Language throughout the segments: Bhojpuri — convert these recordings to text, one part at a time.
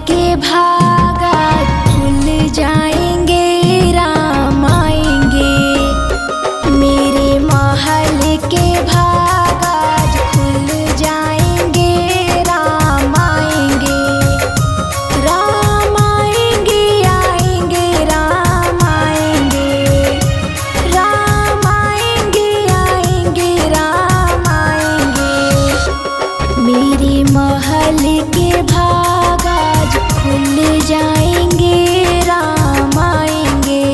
के भागा खुल जाएंगे, राम आएंगे। मेरे महल के भागा खुल जाएंगे, राम आएंगे। राम आएंगे, आएंगे, राम आएंगे। राम आएंगे, आएंगे, राम आएंगे। मेरे महल के भागा खुल जाएंगे, राम आएंगे।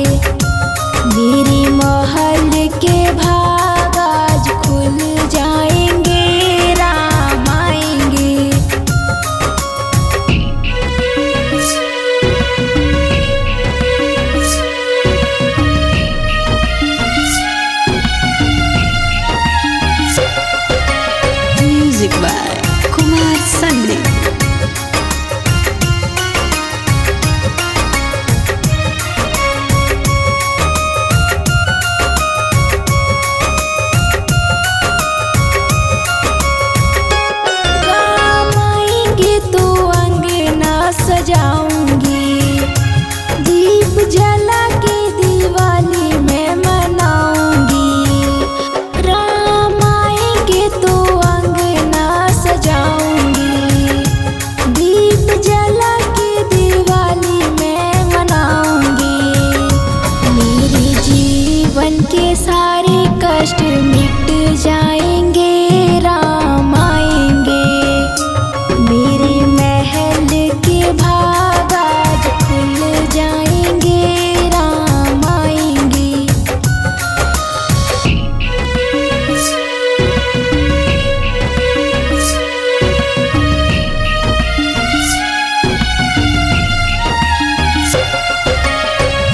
मेरे महल के भागा खुल जाएंगे, राम आएंगे। Music by Kumar Sandeep. Ram आएंगे तो अंगना सजाऊंगी, दीप जला के दिवाली में मनाऊंगी। राम आएंगे तो अंगना सजाऊंगी, दीप जला के दिवाली में मनाऊंगी। मेरे जीवन के सारे कष्ट मिट जाएंगे, राम आएंगे। मेरे महल के भागा खुल जाएंगे, राम आएंगे।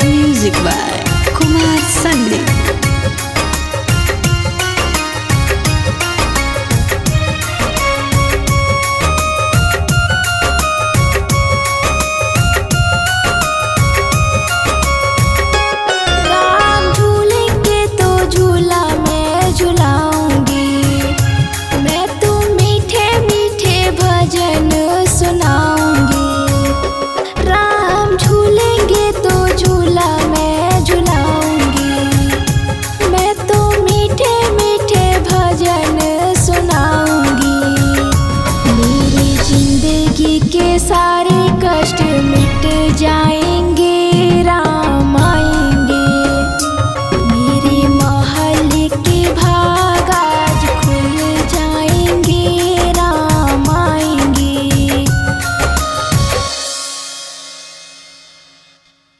Music by Kumar Sandeep. Ram झूलेंगे तो झूला मैं झुलाऊंगी, मैं तो मीठे मीठे भजन सुनाऊंगी। राम झूलेंगे तो झूला मैं झुलाऊंगी, मैं तो मीठे मीठे भजन सुनाऊंगी। मेरी जिंदगी के सारे कष्ट मिट जाएंगे,